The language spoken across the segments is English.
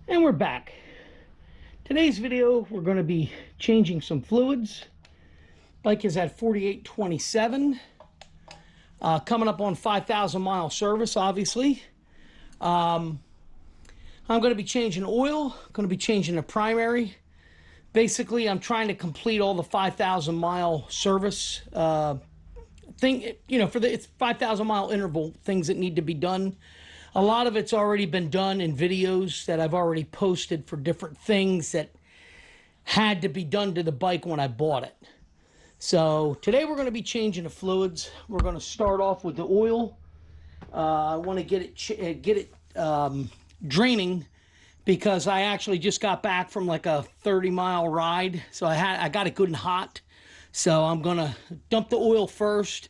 And we're back. Today's video, we're going to be changing some fluids. Bike is at 4827. Coming up on 5,000 mile service, obviously. I'm going to be changing oil, going to be changing the primary. Basically, I'm trying to complete all the 5,000 mile service thing, you know, for the it's 5,000 mile interval things that need to be done. A lot of it's already been done in videos that I've already posted for different things that had to be done to the bike when I bought it. So today we're going to be changing the fluids. We're going to start off with the oil. I want to get it draining because I actually just got back from like a 30-mile ride. So I got it good and hot. So I'm going to dump the oil first,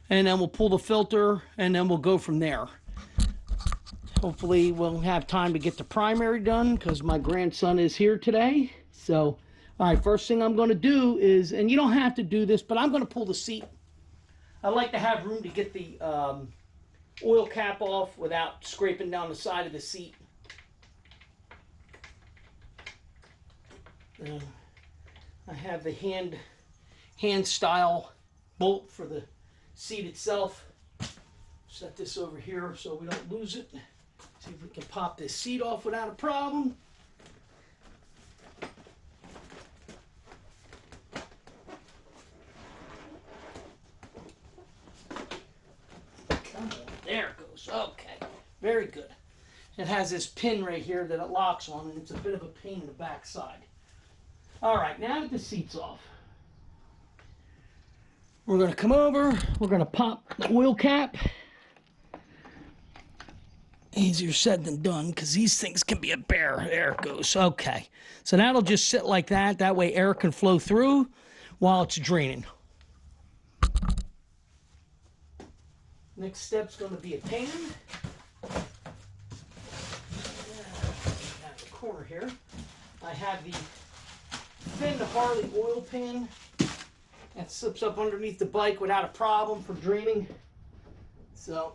and then we'll pull the filter, and then we'll go from there. Hopefully we'll have time to get the primary done because my grandson is here today. So, all right, first thing I'm going to do is, and you don't have to do this, but I'm going to pull the seat. I like to have room to get the oil cap off without scraping down the side of the seat. I have the hand style bolt for the seat itself. Set this over here so we don't lose it. See if we can pop this seat off without a problem. Come on, there it goes. Okay, very good. It has this pin right here that it locks on, and it's a bit of a pain in the backside. All right, now that the seat's off, we're going to come over, we're going to pop the oil cap. Easier said than done because these things can be a bear. There it goes. Okay. So that'll just sit like that. That way air can flow through while it's draining. Next step's going to be a pan. Out of the corner here. I have the thin Harley oil pan that slips up underneath the bike without a problem for draining. So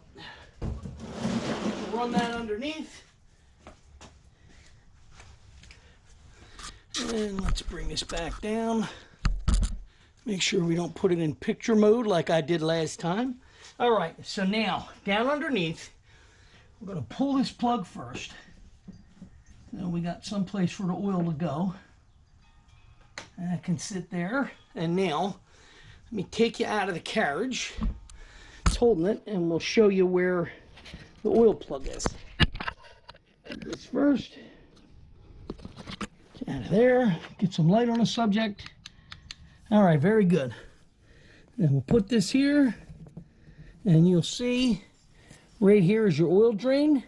run that underneath. And let's bring this back down. Make sure we don't put it in picture mode like I did last time. All right, so now down underneath, we're going to pull this plug first. Now we got some place for the oil to go. That can sit there. And now, let me take you out of the carriage. It's holding it, and we'll show you where the oil plug is. Do this first. Get out of there. Get some light on the subject. All right, very good. Then we'll put this here, and you'll see right here is your oil drain.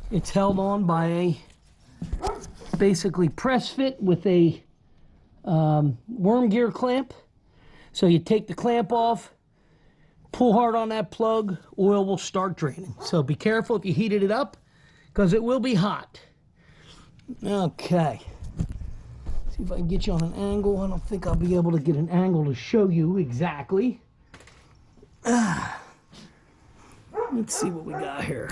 It's held on by a basically press fit with a worm gear clamp. So you take the clamp off, pull hard on that plug, oil will start draining. So be careful if you heated it up because it will be hot. Okay. See if I can get you on an angle. I don't think I'll be able to get an angle to show you exactly. Let's see what we got here.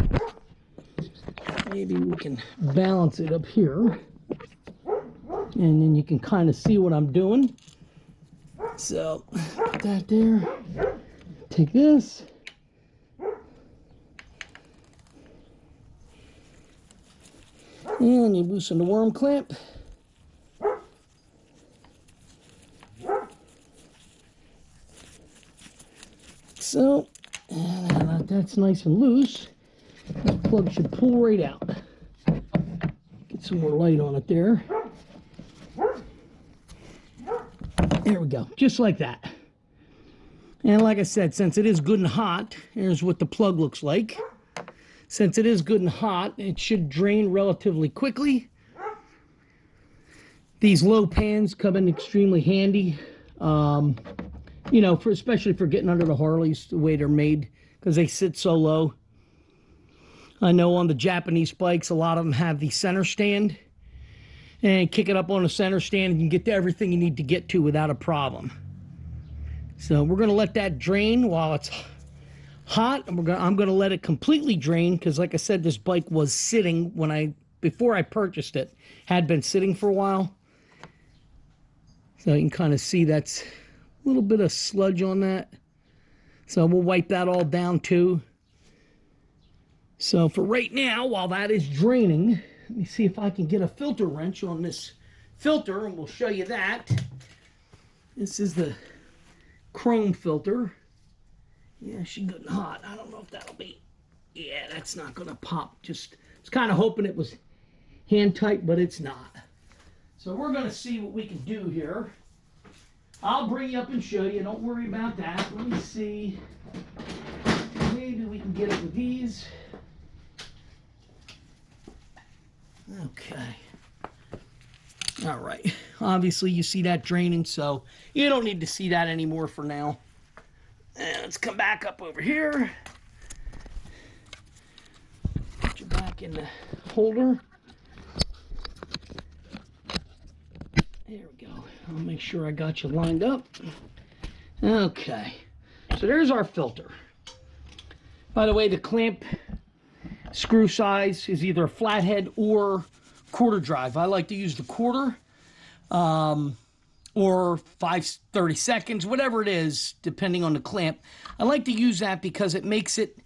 Maybe we can balance it up here. And then you can kind of see what I'm doing. So, put that there. Take this. And you loosen the worm clamp. So, and that's nice and loose. That plug should pull right out. Get some more light on it there. There we go, just like that. And like I said, since it is good and hot, here's what the plug looks like. Since it is good and hot, it should drain relatively quickly. These low pans come in extremely handy, you know, especially for getting under the Harleys, the way they're made, because they sit so low. I know on the Japanese bikes, a lot of them have the center stand. And kick it up on a center stand and you can get to everything you need to get to without a problem. So we're going to let that drain while it's hot. And I'm going to let it completely drain because, like I said, this bike was sitting when I before I purchased it, had been sitting for a while. So you can kind of see that's a little bit of sludge on that. So we'll wipe that all down too. So for right now, while that is draining, let me see if I can get a filter wrench on this filter, and we'll show you that. This is the chrome filter. Yeah, she's good and hot. I don't know if that'll be... Yeah, that's not going to pop. Just, I was kind of hoping it was hand tight, but it's not. So we're going to see what we can do here. I'll bring you up and show you. Don't worry about that. Let me see. Maybe we can get it with these. Okay. All right. Obviously, you see that draining, so you don't need to see that anymore for now. And let's come back up over here. Put you back in the holder. There we go. I'll make sure I got you lined up. Okay. So there's our filter. By the way, the clamp screw size is either a flathead or quarter drive. I like to use the quarter or 5/32, whatever it is, depending on the clamp. I like to use that because it makes it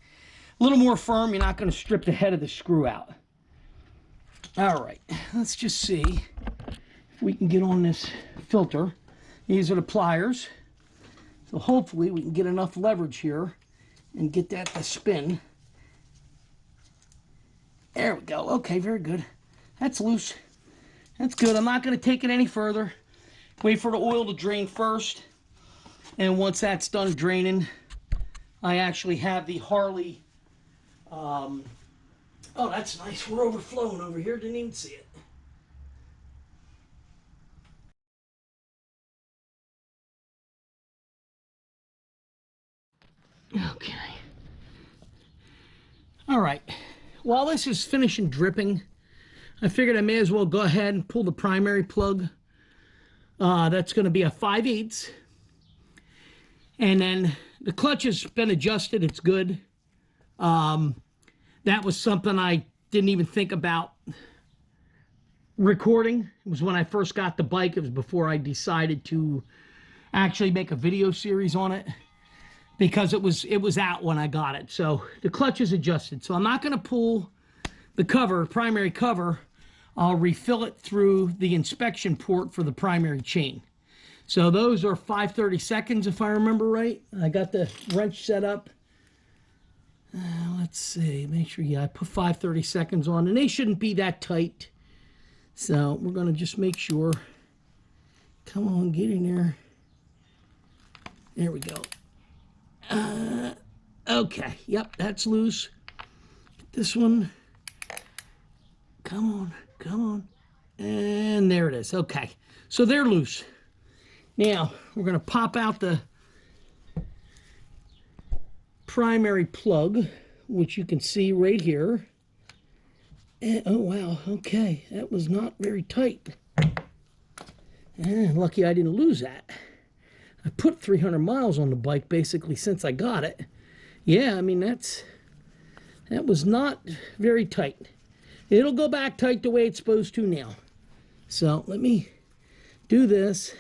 a little more firm. You're not going to strip the head of the screw out. All right, let's just see if we can get on this filter. These are the pliers. So hopefully we can get enough leverage here and get that to spin. There we go. Okay, very good. That's loose. That's good. I'm not going to take it any further. Wait for the oil to drain first. And once that's done draining, I actually have the Harley. Oh, that's nice. We're overflowing over here. Didn't even see it. Okay. All right. While this is finishing dripping, I figured I may as well go ahead and pull the primary plug. That's going to be a 5/8. And then the clutch has been adjusted. It's good. That was something I didn't even think about recording. It was when I first got the bike. It was before I decided to actually make a video series on it, because it was out when I got it. So the clutch is adjusted. So I'm not going to pull the cover, primary cover. I'll refill it through the inspection port for the primary chain. So those are 5/32 if I remember right. I got the wrench set up. Let's see, make sure, yeah, I put 5/32 on, and they shouldn't be that tight. So we're going to just make sure. Come on, get in there. There we go. Okay, yep, that's loose. This one. Come on, come on. And there it is. Okay, so they're loose. Now, we're going to pop out the primary plug, which you can see right here. And, oh, wow, okay, that was not very tight. And lucky I didn't lose that. I put 300 miles on the bike basically since I got it. Yeah, I mean, that was not very tight. It'll go back tight the way it's supposed to now. So let me do this.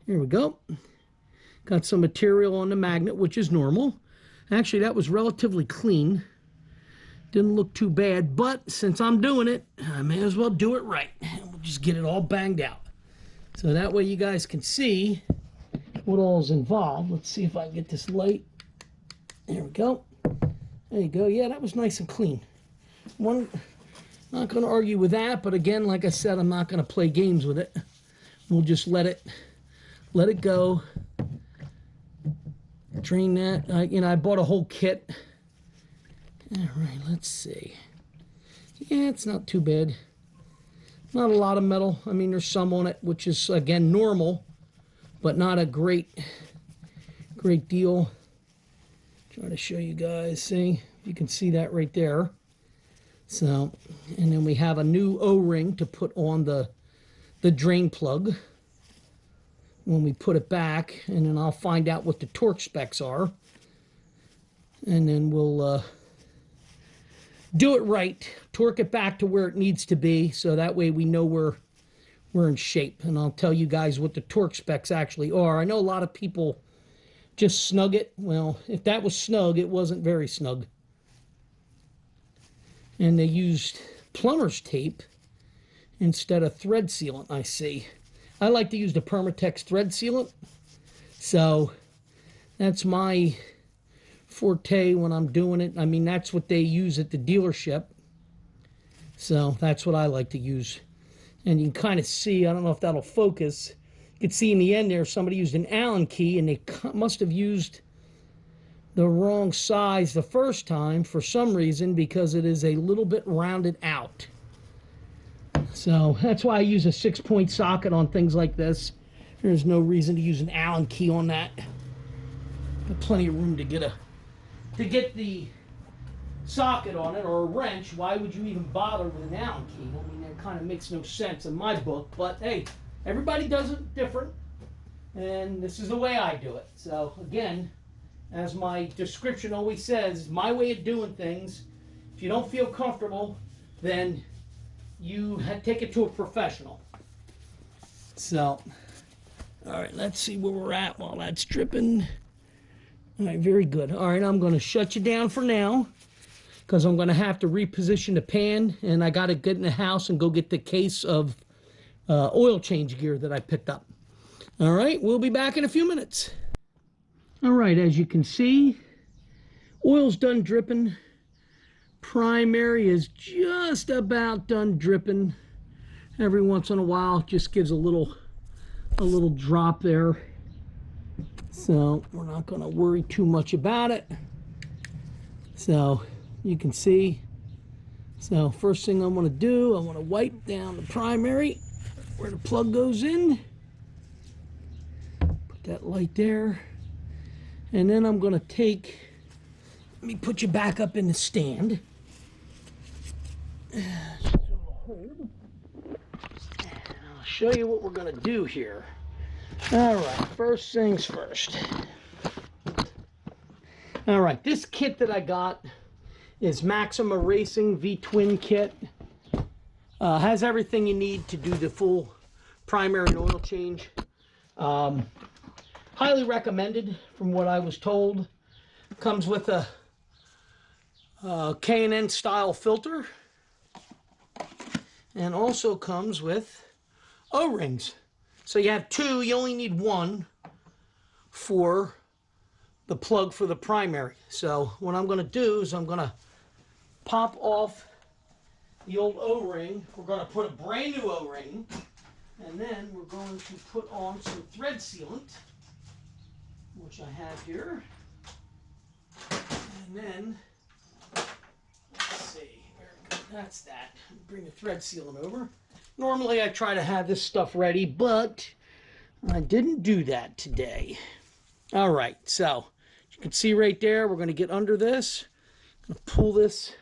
Here we go. Got some material on the magnet, which is normal. Actually, that was relatively clean. Didn't look too bad, but since I'm doing it, I may as well do it right. We'll just get it all banged out. So that way you guys can see what all is involved. Let's see if I can get this light. There we go. There you go. Yeah, that was nice and clean. Not going to argue with that, but again, like I said, I'm not going to play games with it. We'll just let it go. Drain that. I bought a whole kit. All right, let's see. Yeah, it's not too bad. Not a lot of metal. I mean, there's some on it, which is, again, normal, but not a great deal. Try to show you guys. See, you can see that right there. So, and then we have a new O-ring to put on the drain plug when we put it back, and then I'll find out what the torque specs are, and then we'll do it right, torque it back to where it needs to be, so that way we know we're in shape. And I'll tell you guys what the torque specs actually are. I know a lot of people just snug it. Well, if that was snug, it wasn't very snug. And they used plumber's tape instead of thread sealant, I see. I like to use the Permatex thread sealant. So that's my forte when I'm doing it. I mean, that's what they use at the dealership. So that's what I like to use. And you can kind of see, I don't know if that'll focus. You can see in the end there, somebody used an Allen key, and they must have used the wrong size the first time for some reason, because it is a little bit rounded out. So that's why I use a 6-point socket on things like this. There's no reason to use an Allen key on that. Got plenty of room to get the socket on it, or a wrench. Why would you even bother with an Allen key? I mean, that kind of makes no sense in my book. But hey, everybody does it different, and this is the way I do it. So again, as my description always says, my way of doing things. If you don't feel comfortable, then you take it to a professional. So, all right, let's see where we're at while that's dripping. All right, very good. All right, I'm going to shut you down for now, because I'm going to have to reposition the pan, and I got to get in the house and go get the case of oil change gear that I picked up. All right, we'll be back in a few minutes. All right, as you can see, oil's done dripping. Primary is just about done dripping. Every once in a while, it just gives a little drop there. So we're not going to worry too much about it. So you can see. So first thing I'm going to do, I want to wipe down the primary where the plug goes in. Put that light there. And then I'm going to let me put you back up in the stand. I'll show you what we're going to do here. All right, first things first. All right, this kit that I got is Maxima Racing V-Twin kit. Has everything you need to do the full primary and oil change. Highly recommended from what I was told. Comes with a K&N style filter, and also comes with O-rings. So you have two, you only need one for the plug for the primary. So what I'm going to do is I'm going to pop off the old O-ring. We're going to put a brand new O-ring, and then we're going to put on some thread sealant, which I have here. And then, let's see, very good, that's that. Bring the thread sealant over. Normally I try to have this stuff ready, but I didn't do that today. All right, so you can see right there, we're going to get under this. I'm going to pull this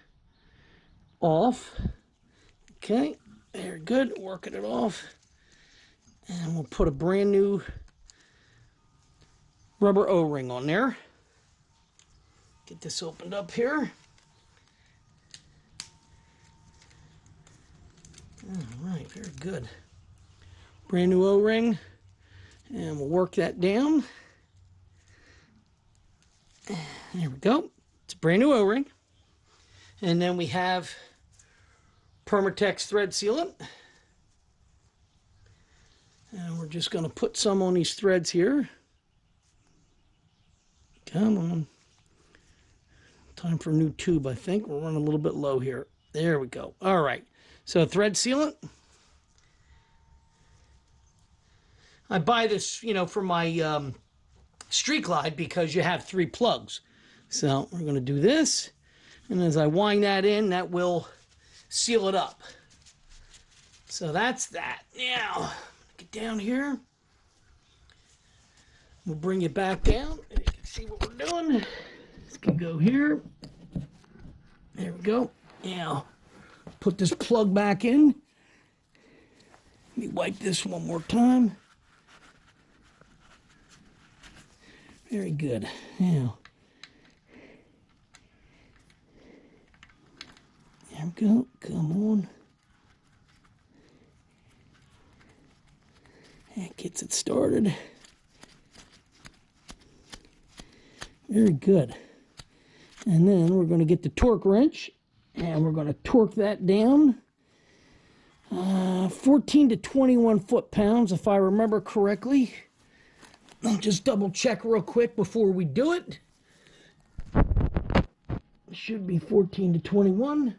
off. Okay, very good, working it off. And we'll put a brand new rubber O-ring on there. Get this opened up here. All right, very good. Brand new O-ring, and we'll work that down. There we go. It's a brand new O-ring. And then we have Permatex thread sealant. And we're just going to put some on these threads here. Come on. Time for a new tube, I think. We're running a little bit low here. There we go. All right. So thread sealant. I buy this, for my Street Glide because you have 3 plugs. So we're going to do this. And as I wind that in, that will seal it up. So that's that. Now, get down here. We'll bring it back down. And you can see what we're doing. This can go here. There we go. Now, put this plug back in. Let me wipe this one more time. Very good. Now, There we go. Come on. That gets it started. Very good. And then we're going to get the torque wrench and we're going to torque that down. 14 to 21 foot-pounds, if I remember correctly. I'll just double check real quick before we do it. It should be 14 to 21.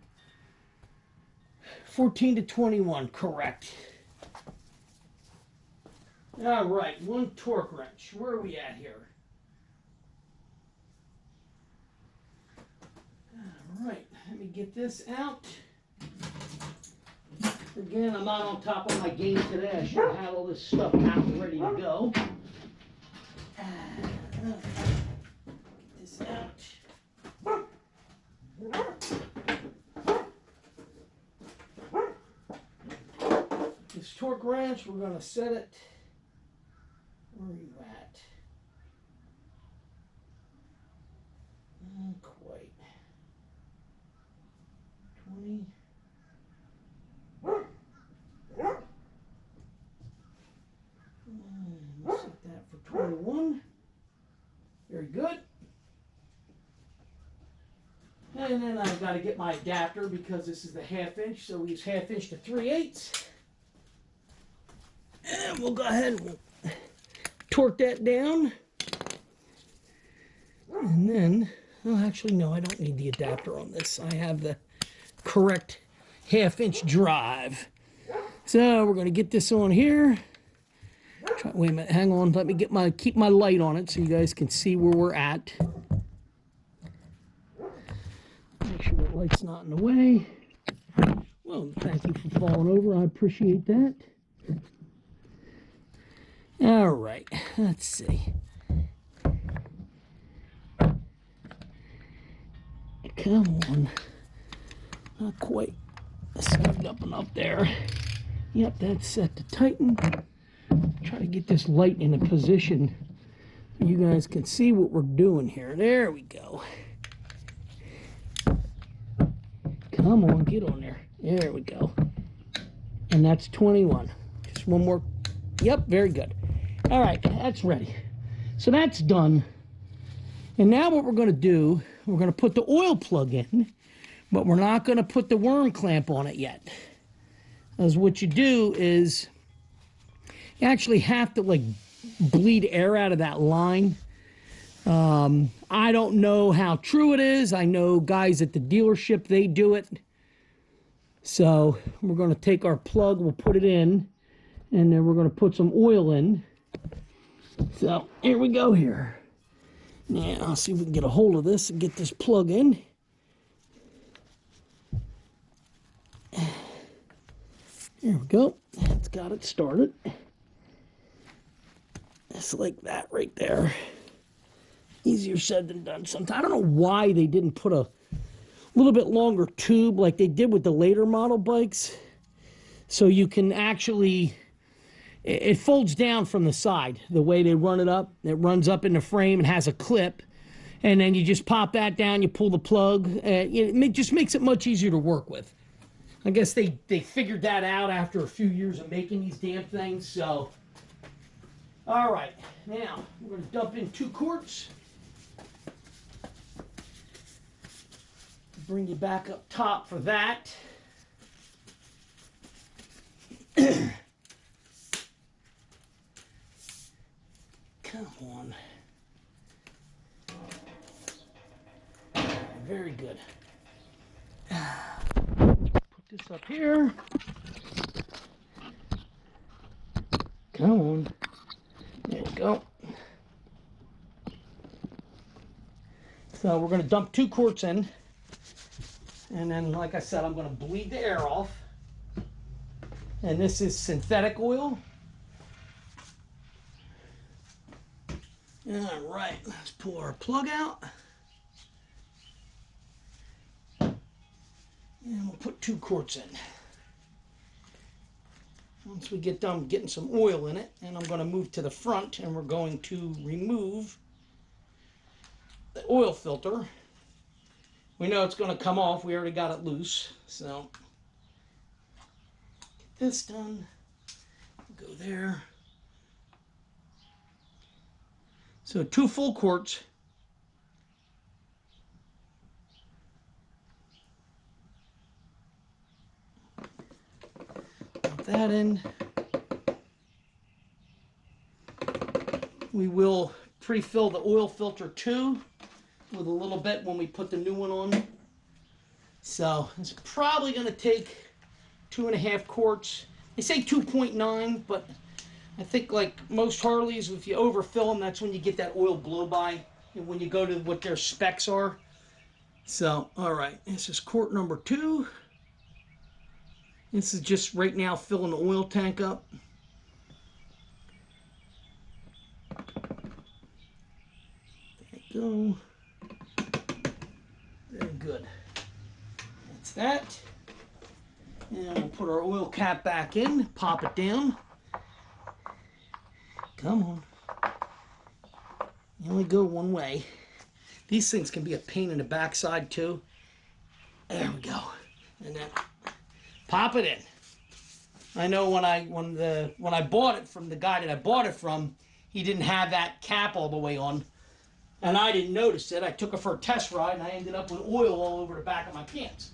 14 to 21, correct. All right, one torque wrench. Where are we at here? All right, let me get this out. Again, I'm not on top of my game today. I should have all this stuff out and ready to go. Get this out. This torque wrench, we're going to set it. Where are you at? Not quite. 20. Set that for 21. Very good. And then I've got to get my adapter because this is the 1/2 inch, so we use 1/2 inch to 3/8. And we'll go ahead and we'll torque that down. And then, oh, actually, no, I don't need the adapter on this. I have the correct 1/2 inch drive. So we're going to get this on here. Wait a minute, hang on. Let me get keep my light on it so you guys can see where we're at. Make sure the light's not in the way. Well, thank you for falling over. I appreciate that. All right, let's see. Come on. Not quite snugged up enough there. Yep, that's set to tighten. Try to get this light in a position so you guys can see what we're doing here. There we go. Come on, get on there. There we go. And that's 21. Just one more. Yep, very good. All right, that's ready. So that's done. And now what we're going to do, we're going to put the oil plug in, but we're not going to put the worm clamp on it yet. Because what you do is you actually have to like bleed air out of that line. I don't know how true it is. I know guys at the dealership, they do it. So we're going to take our plug, we'll put it in, and then we're going to put some oil in. So here we go here. Now, I'll see if we can get a hold of this and get this plug in. Here we go. It's got it started. Just like that right there. Easier said than done sometimes. I don't know why they didn't put a little bit longer tube like they did with the later model bikes. So you can actually, it folds down from the side. The way they run it up, it runs up in the frame and has a clip. And then you just pop that down, you pull the plug. It just makes it much easier to work with. I guess they figured that out after a few years of making these damn things. So, all right, now we're going to dump in 2 quarts. Bring you back up top for that. Come on. Very good. Put this up here. Come on. There we go. So we're going to dump 2 quarts in. And then, like I said, I'm going to bleed the air off. And this is synthetic oil. All right, let's pull our plug out. And we'll put 2 quarts in. Once we get done getting some oil in it, and I'm going to move to the front, and we're going to remove the oil filter. we know it's going to come off. We already got it loose. So get this done. Go there. So 2 full quarts. Put that in. We will pre-fill the oil filter too with a little bit when we put the new one on. So it's probably going to take 2.5 quarts. They say 2.9, but I think like most Harleys, if you overfill them, that's when you get that oil blow by, and when you go to what their specs are. So, all right, this is quart number 2. This is just right now filling the oil tank up. There you go. Very good. That's that. And we'll put our oil cap back in, pop it down. Come on. You only go one way. These things can be a pain in the backside too. There we go. And then pop it in. I know when I bought it from the guy that I bought it from, he didn't have that cap all the way on. And I didn't notice it. I took it for a test ride and I ended up with oil all over the back of my pants.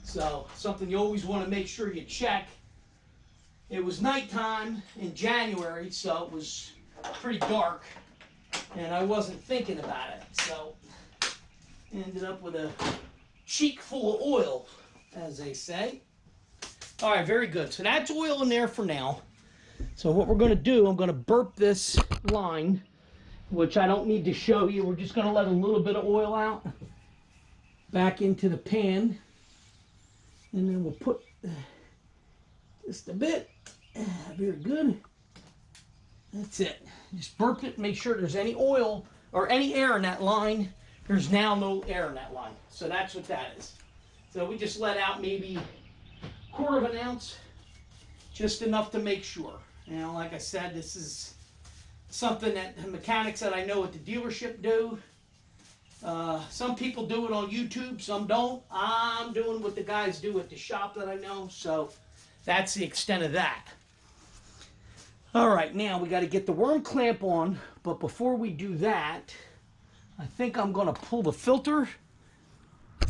So, something you always want to make sure you check. It was nighttime in January, so it was pretty dark, and I wasn't thinking about it. So, ended up with a cheek full of oil, as they say. All right, very good. So that's oil in there for now. So what we're going to do, I'm going to burp this line, which I don't need to show you. We're just going to let a little bit of oil out back into the pan. And then we'll put just a bit. Very good. That's it. Just burp it, make sure there's any oil or any air in that line. There's now no air in that line. So that's what that is. So we just let out maybe 1/4 ounce, just enough to make sure. Now, like I said, this is something that the mechanics that I know at the dealership do. Some people do it on YouTube, some don't. I'm doing what the guys do at the shop that I know, so that's the extent of that. All right, now we got to get the worm clamp on, but before we do that, I think I'm going to pull the filter.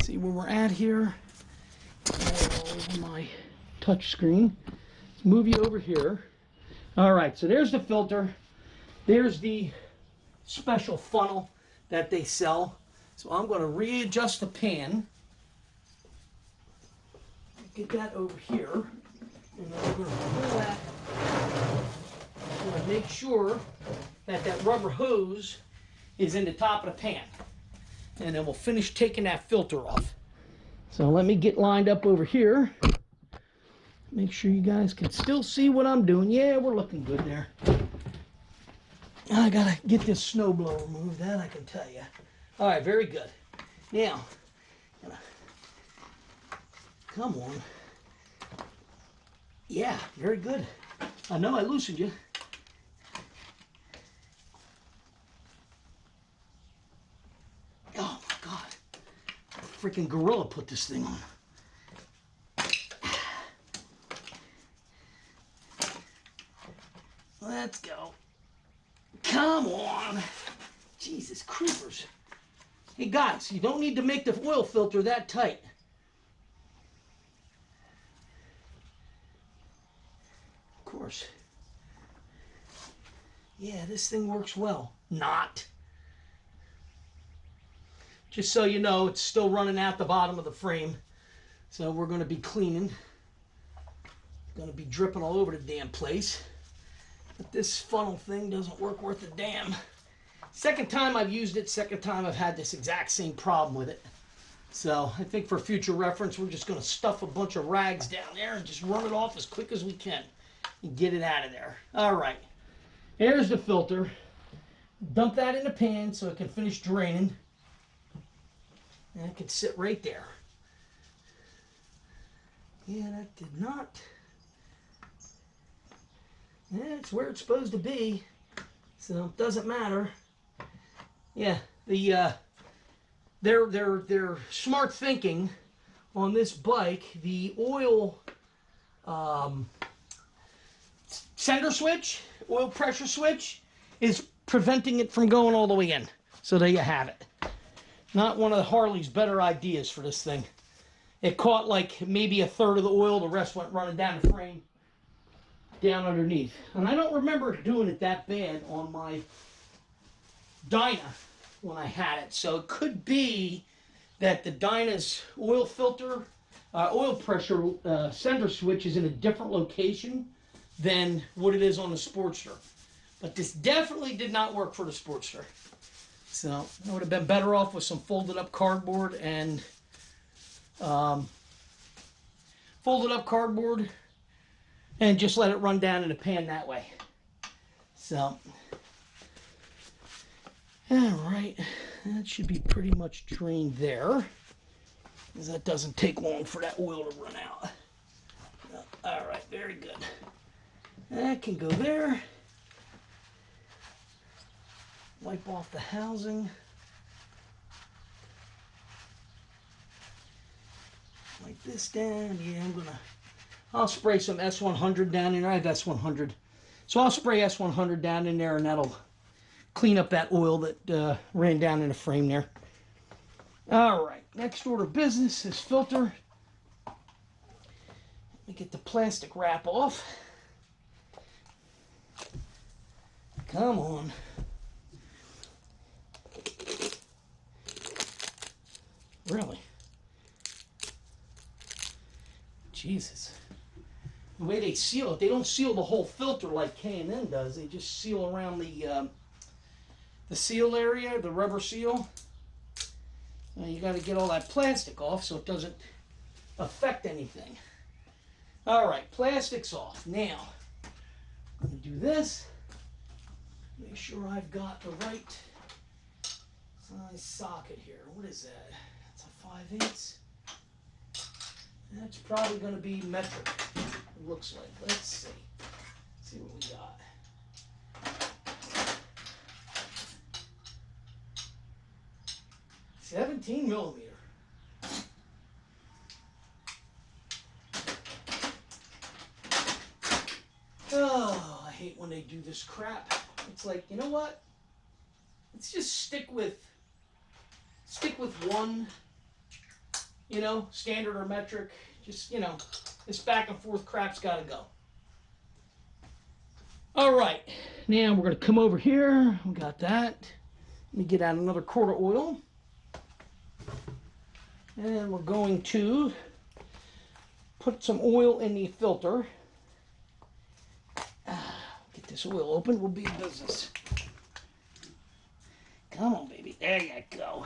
See where we're at here. All over my touch screen. Let's move you over here. All right, so there's the filter. There's the special funnel that they sell. So I'm going to readjust the pan. Get that over here. And then we're going to pull that. I'm going to make sure that that rubber hose is in the top of the pan. And then we'll finish taking that filter off. So let me get lined up over here. Make sure you guys can still see what I'm doing. Yeah, we're looking good there. I gotta get this snowblower moved, that I can tell you. All right, very good. Now, come on. Yeah, very good. I know I loosened you. Oh my God. A freaking gorilla put this thing on. Let's go. Come on. Jesus creepers. Hey guys, you don't need to make the oil filter that tight. Of course. Yeah, this thing works well. Not. Just so you know, it's still running out the bottom of the frame. So we're going to be cleaning. Going to be dripping all over the damn place. But this funnel thing doesn't work worth a damn. Second time I've used it, second time I've had this exact same problem with it. So I think for future reference, we're just going to stuff a bunch of rags down there and just run it off as quick as we can and get it out of there. All right, here's the filter. Dump that in the pan so it can finish draining. And it can sit right there. Yeah, that did not. Yeah, it's where it's supposed to be, so it doesn't matter. Yeah, the They're smart thinking on this bike. The oil sender switch, oil pressure switch, is preventing it from going all the way in. So there you have it. Not one of the Harley's better ideas for this thing. It caught like maybe a third of the oil, the rest went running down the frame, down underneath. And I don't remember doing it that bad on my Dyna when I had it. So it could be that the Dyna's oil filter, oil pressure sender switch is in a different location than what it is on the Sportster. But this definitely did not work for the Sportster. So I would have been better off with some folded up cardboard and just let it run down in the pan that way. So, all right, that should be pretty much drained there, because that doesn't take long for that oil to run out. All right, very good. That can go there. Wipe off the housing. Wipe this down. Yeah, I'll spray some S100 down in there. I have S100. So I'll spray S100 down in there, and that'll clean up that oil that ran down in the frame there. All right, next order of business is filter. Let me get the plastic wrap off. Come on. Really? Jesus. The way they seal it, they don't seal the whole filter like K&N does. They just seal around the seal area, the rubber seal. And you got to get all that plastic off so it doesn't affect anything. All right, plastic's off. Now, I'm going to do this. Make sure I've got the right size socket here. What is that? That's a 5/8. That's probably going to be metric, it looks like. Let's see. Let's see what we got. $17mm. Oh, I hate when they do this crap. It's like, you know what? Let's just stick with one, you know, standard or metric. Just, you know, this back and forth crap's got to go. All right, now we're going to come over here. We got that. Let me get out another quart of oil. And we're going to put some oil in the filter. Get this oil open, we'll be in business. Come on, baby. There you go.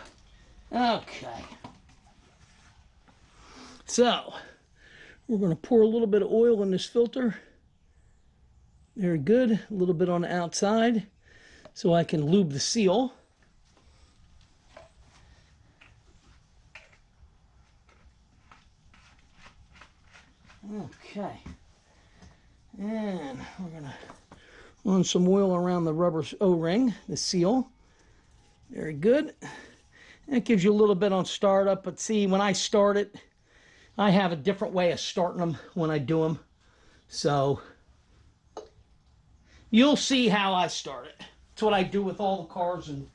Okay. So, we're going to pour a little bit of oil in this filter. Very good. A little bit on the outside so I can lube the seal. Okay. And we're going to run some oil around the rubber O-ring, the seal. Very good. That gives you a little bit on startup, but see, when I start it, I have a different way of starting them when I do them. So, you'll see how I start it. It's what I do with all the cars and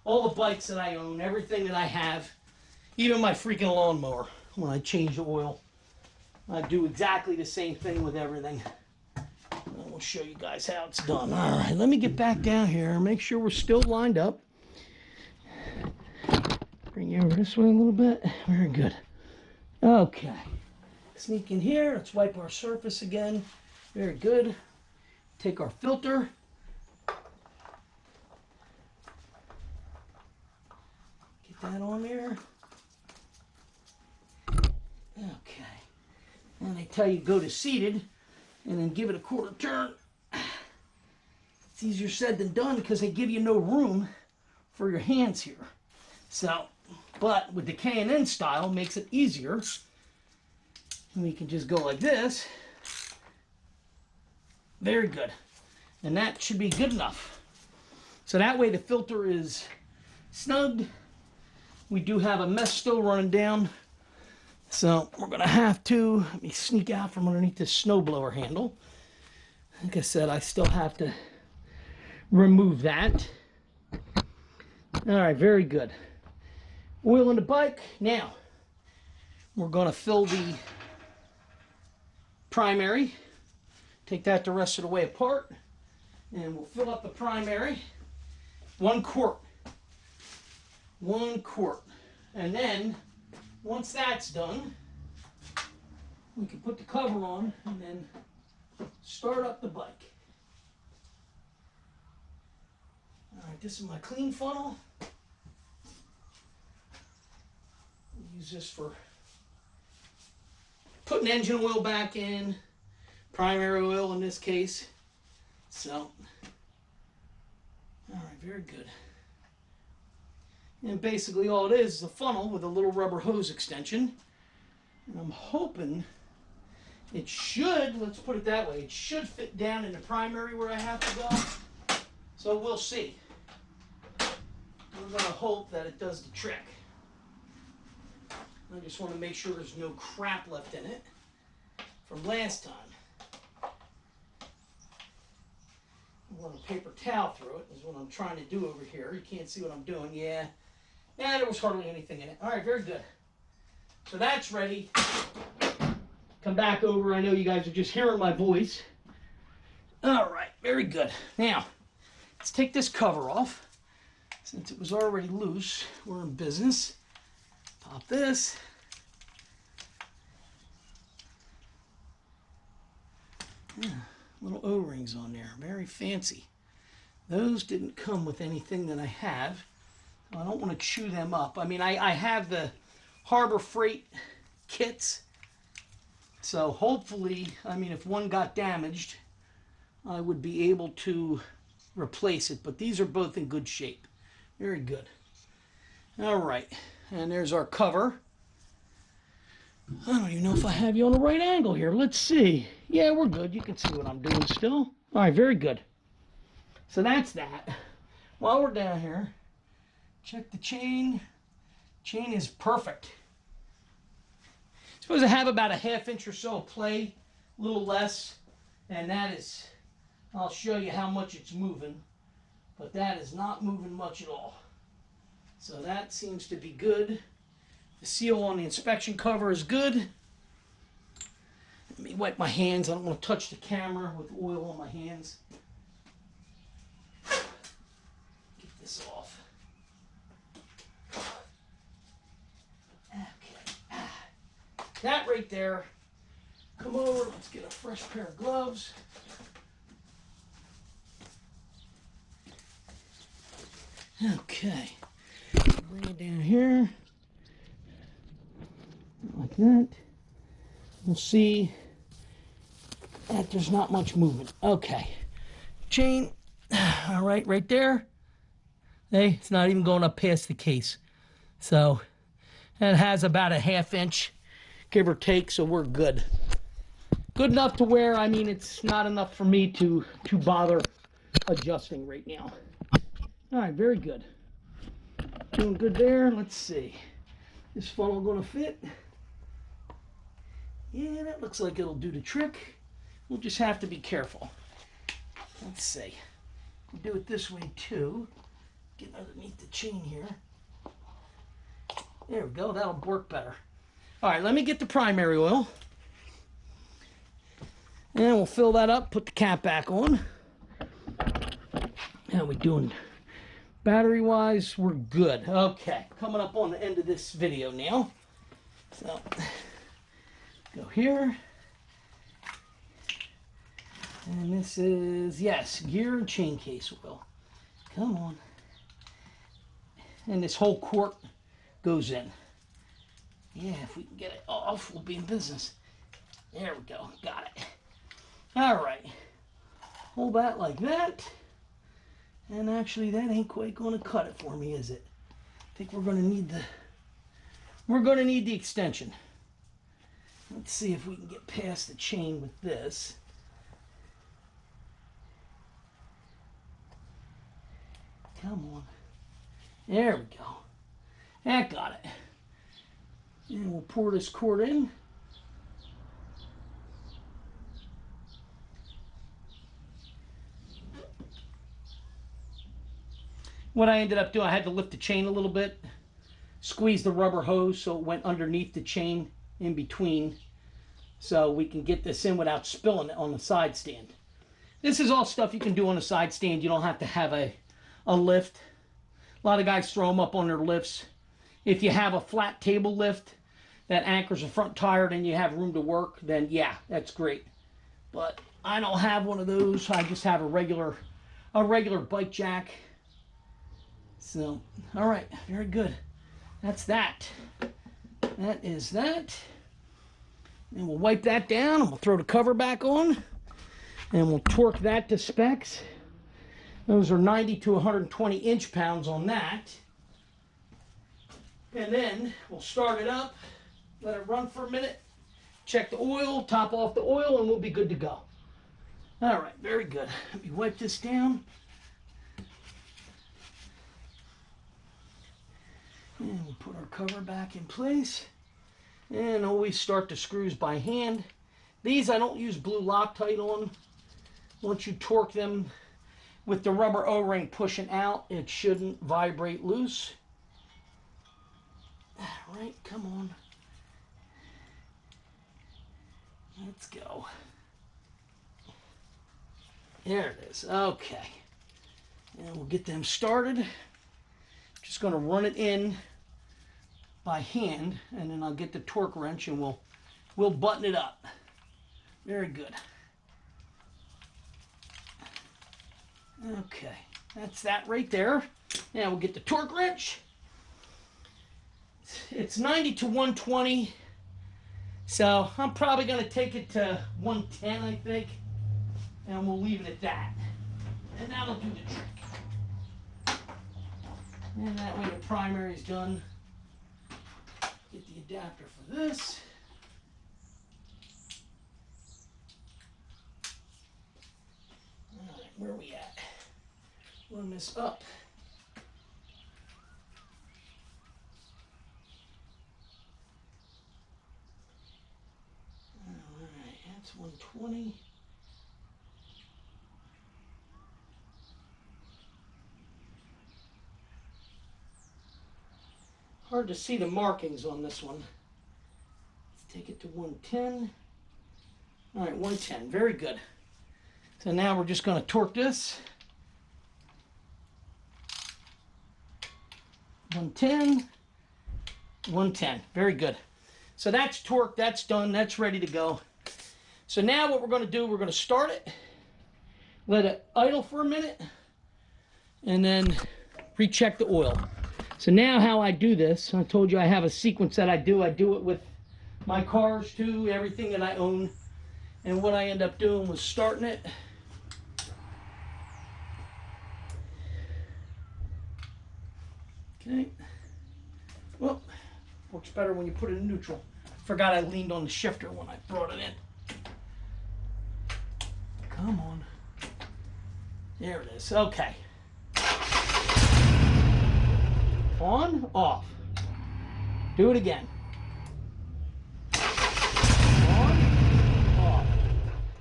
all the bikes that I own, everything that I have, even my freaking lawnmower. When I change the oil, I do exactly the same thing with everything. And we'll show you guys how it's done. All right, let me get back down here and make sure we're still lined up. Bring you over this way a little bit. Very good. Okay. Sneak in here. Let's wipe our surface again. Very good. Take our filter. Get that on there. Okay. And they tell you go to seated and then give it a quarter turn. It's easier said than done because they give you no room for your hands here. So, but with the K&N style, makes it easier. And we can just go like this. Very good. And that should be good enough. So that way the filter is snugged We do have a mess still running down, so we're going to have to, let me sneak out from underneath this snowblower handle. Like I said, I still have to remove that. All right, very good. Oil in the bike. Now, we're going to fill the primary. Take that the rest of the way apart, and we'll fill up the primary. 1 quart. 1 quart. And then, once that's done, we can put the cover on and then start up the bike. All right, this is my clean funnel. Use this for putting engine oil back in, primary oil in this case. So, all right, very good. And basically all it is a funnel with a little rubber hose extension. And I'm hoping it should, let's put it that way, it should fit down in the primary where I have to go. So we'll see. I'm going to hope that it does the trick. I just want to make sure there's no crap left in it from last time. I'm going to paper towel through it is what I'm trying to do over here. You can't see what I'm doing. Yeah, there was hardly anything in it. All right, very good. So that's ready. Come back over. I know you guys are just hearing my voice. All right, very good. Now, let's take this cover off. Since it was already loose, we're in business. Pop this. Yeah, little O-rings on there. Very fancy. Those didn't come with anything that I have. I don't want to chew them up. I mean, I have the Harbor Freight kits. So hopefully, I mean, if one got damaged, I would be able to replace it. But these are both in good shape. Very good. All right. And there's our cover. I don't even know if I have you on the right angle here. Let's see. Yeah, we're good. You can see what I'm doing still. All right, very good. So that's that. While we're down here, check the chain. Chain is perfect. Supposed to have about a ½ inch or so of play, a little less. And that is, I'll show you how much it's moving. But that is not moving much at all. So that seems to be good. The seal on the inspection cover is good. Let me wipe my hands. I don't want to touch the camera with oil on my hands. Get this off. Okay. That right there. Come over. Let's get a fresh pair of gloves. Okay. Bring it down here. Like that. We'll see that there's not much movement. Okay. Chain. All right, right there. Hey, it's not even going up past the case. So that has about a ½ inch, give or take, so we're good. Good enough to where, I mean, it's not enough for me to bother adjusting right now. All right, very good. Doing good there. Let's see. This funnel going to fit? Yeah, that looks like it'll do the trick. We'll just have to be careful. Let's see. We'll do it this way too. Get underneath the chain here. There we go. That'll work better. All right, let me get the primary oil. And we'll fill that up, put the cap back on. How we doing? Battery-wise, we're good. Okay, coming up on the end of this video now. So, go here. And this is, yes, gear and chain case oil. Come on. And this whole quart goes in. Yeah, if we can get it off, we'll be in business. There we go, got it. All right, hold that like that. And actually, that ain't quite going to cut it for me, is it? I think we're going to need the extension. Let's see if we can get past the chain with this. Come on. There we go. That got it. And we'll pour this quart in. What I ended up doing, I had to lift the chain a little bit, squeeze the rubber hose so it went underneath the chain in between, so we can get this in without spilling it on the side stand. This is all stuff you can do on a side stand. You don't have to have a lift. A lot of guys throw them up on their lifts. If you have a flat table lift that anchors a front tire and you have room to work, then yeah, that's great. But I don't have one of those. I just have a regular bike jack. So, all right, very good. That's that. That is that. And we'll wipe that down, and we'll throw the cover back on, and we'll torque that to specs. Those are 90 to 120 inch-pounds on that. And then we'll start it up, let it run for a minute, check the oil, top off the oil, and we'll be good to go. All right, very good. Let me wipe this down. And we'll put our cover back in place. And always start the screws by hand. These I don't use blue Loctite on. Once you torque them with the rubber O-ring pushing out, it shouldn't vibrate loose. All right, come on. Let's go. There it is. Okay. And we'll get them started. Just going to run it in by hand, and then I'll get the torque wrench and we'll button it up. Very good. Okay, that's that right there. Now we'll get the torque wrench. It's 90 to 120, so I'm probably going to take it to 110, I think, and we'll leave it at that. And that'll do the trick. And that way the primary is done. Get the adapter for this. All right, where are we at? Run this up. All right, that's 120. Hard to see the markings on this one. Let's take it to 110. All right, 110, very good. So now we're just going to torque this. 110, 110, very good. So that's torqued, that's done, that's ready to go. So now what we're going to do, we're going to start it, let it idle for a minute, and then recheck the oil. So now how I do this, I told you I have a sequence that I do. I do it with my cars too, everything that I own. And what I end up doing was starting it. Okay. Well, works better when you put it in neutral. Forgot I leaned on the shifter when I brought it in. Come on. There it is. Okay. On, off. Do it again. On, off.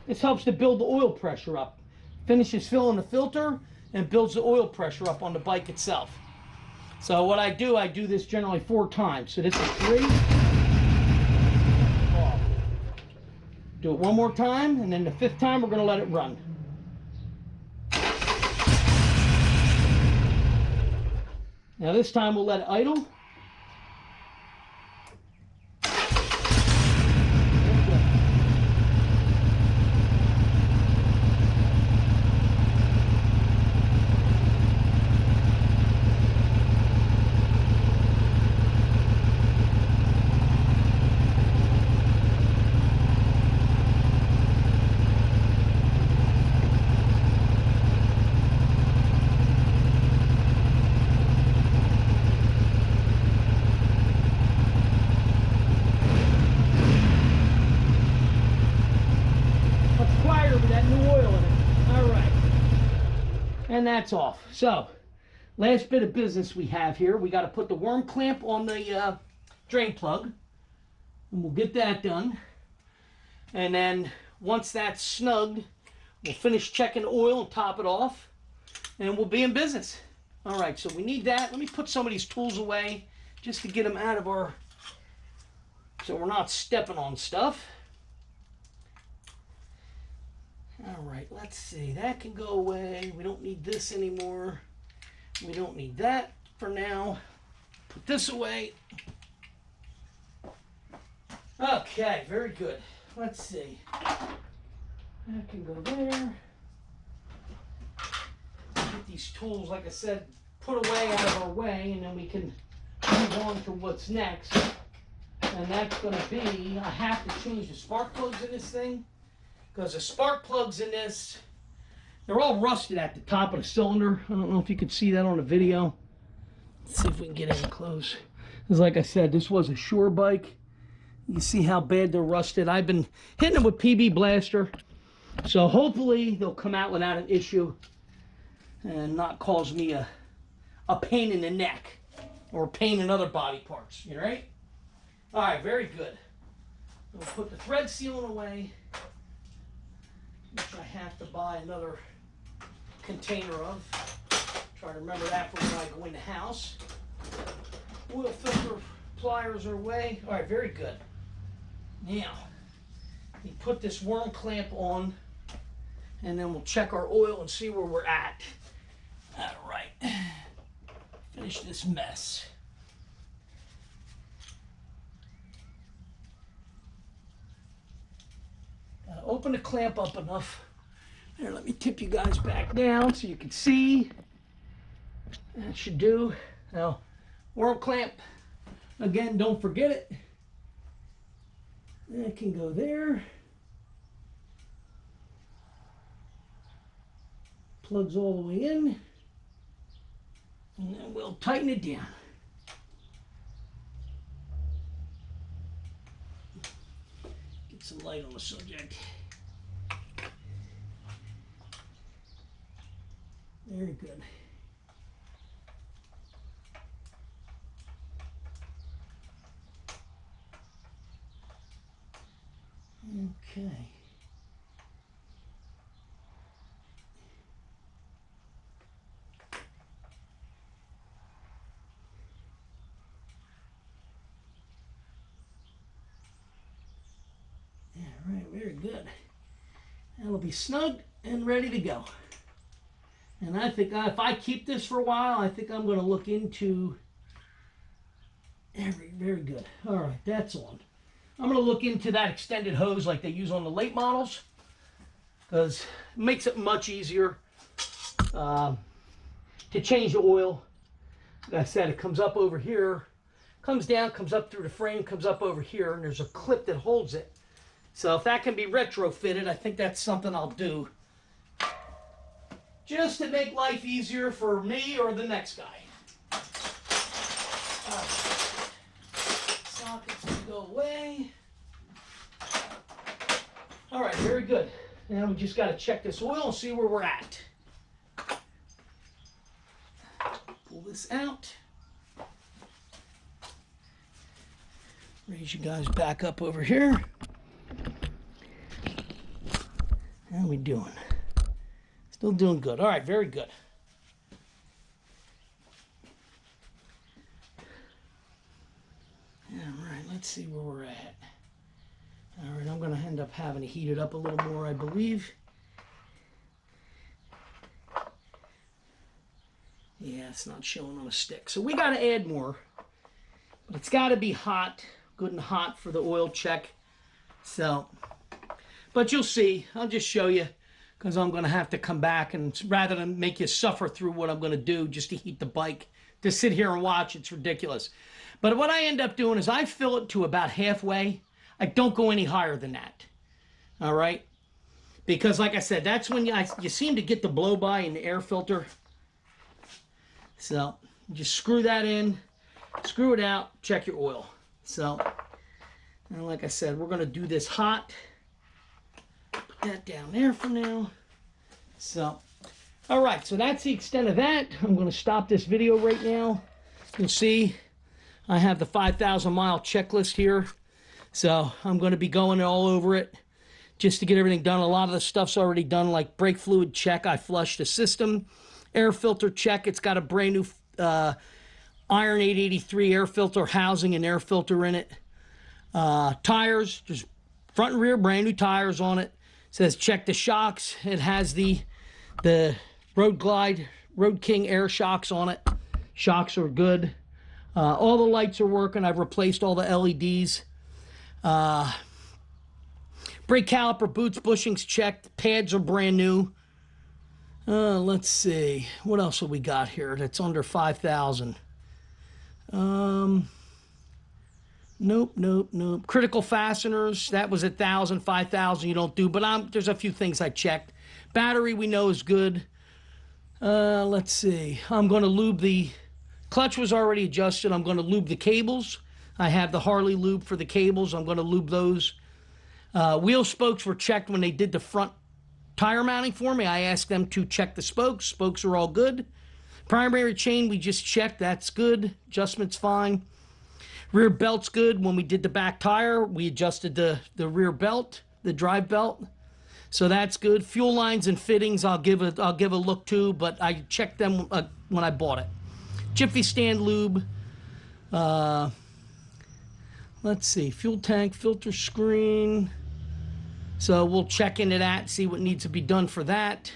This helps to build the oil pressure up. Finishes filling the filter and builds the oil pressure up on the bike itself. So what I do this generally 4 times. So this is 3. Off. Do it one more time, and then the 5th time we're going to let it run. Now this time we'll let it idle. And that's off. So last bit of business we have here. We got to put the worm clamp on the drain plug, and we'll get that done. And then once that's snugged, we'll finish checking the oil and top it off, and we'll be in business. All right, so we need that. Let me put some of these tools away just to get them out of our, so we're not stepping on stuff. All right, let's see. That can go away. We don't need this anymore. We don't need that for now. Put this away. Okay, very good. Let's see. That can go there. Get these tools, like I said, put away out of our way, and then we can move on to what's next. And that's going to be, I have to change the spark plugs in this thing, because the spark plugs in this, they're all rusted at the top of the cylinder. I don't know if you could see that on the video. Let's see if we can get in close. Because like I said, this was a Shore bike. You see how bad they're rusted. I've been hitting them with PB Blaster. So hopefully they'll come out without an issue and not cause me a pain in the neck or pain in other body parts. You right? All right, very good. We'll put the thread sealing away, which I have to buy another container of. Try to remember that for when I go in the house. Oil filter pliers are away. All right, very good. Now, we put this worm clamp on, and then we'll check our oil and see where we're at. All right, finish this mess. Gotta open the clamp up enough. There, let me tip you guys back down so you can see. That should do. Now, worm clamp, again, don't forget it. That can go there. Plugs all the way in. And then we'll tighten it down. Get some light on the subject. Very good. Okay. All right, very good. That'll be snug and ready to go. And I think if I keep this for a while, I think I'm going to look into, very good. All right, that's on. I'm going to look into that extended hose like they use on the late models, because it makes it much easier to change the oil. Like I said, it comes up over here, comes down, comes up through the frame, comes up over here, and there's a clip that holds it. So if that can be retrofitted, I think that's something I'll do, just to make life easier for me or the next guy. Sockets can go away. All right, very good. Now we just got to check this oil and see where we're at. Pull this out. Raise you guys back up over here. How we doing? Still doing good. All right, very good. All right, let's see where we're at. All right, I'm going to end up having to heat it up a little more, I believe. Yeah, it's not showing on a stick. So we got to add more. But it's got to be hot, good and hot for the oil check. So, but you'll see. I'll just show you, because I'm going to have to come back, and rather than make you suffer through what I'm going to do just to heat the bike, to sit here and watch, it's ridiculous. But what I end up doing is I fill it to about halfway. I don't go any higher than that. All right? Because like I said, that's when you seem to get the blow-by in the air filter. So just screw that in, screw it out, check your oil. So, and like I said, we're going to do this hot. Put that down there for now. So, All right, so that's the extent of that. I'm going to stop this video right now. You'll see I have the 5,000 mile checklist here. So I'm going to be going all over it just to get everything done. A lot of the stuff's already done, like brake fluid check. I flushed the system. Air filter check. It's got a brand new Iron 883 air filter housing and air filter in it. Tires, just front and rear, brand new tires on it. It says check the shocks. It has the Road King air shocks on it. Shocks are good. All the lights are working. I've replaced all the LEDs. Brake caliper, boots, bushings checked. Pads are brand new. Let's see. What else have we got here that's under 5,000? Nope. Critical fasteners, that was 1,000, 5,000 you don't do, but there's a few things I checked. Battery we know is good. Let's see. I'm going to lube the clutch was already adjusted. I'm going to lube the cables. I have the Harley lube for the cables. I'm going to lube those. Wheel spokes were checked when they did the front tire mounting for me. I asked them to check the spokes. Spokes are all good. Primary chain we just checked. That's good. Adjustment's fine. Rear belt's good. When we did the back tire, we adjusted the rear belt, the drive belt. So that's good. Fuel lines and fittings, I'll give a look too, but I checked them when I bought it. Jiffy stand lube. Let's see. Fuel tank, filter screen. So we'll check into that, see what needs to be done for that.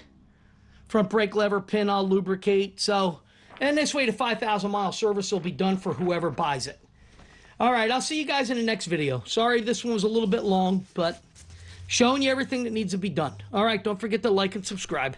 Front brake lever pin, I'll lubricate. So, and this way the 5,000 mile service will be done for whoever buys it. All right, I'll see you guys in the next video. Sorry this one was a little bit long, but showing you everything that needs to be done. All right, don't forget to like and subscribe.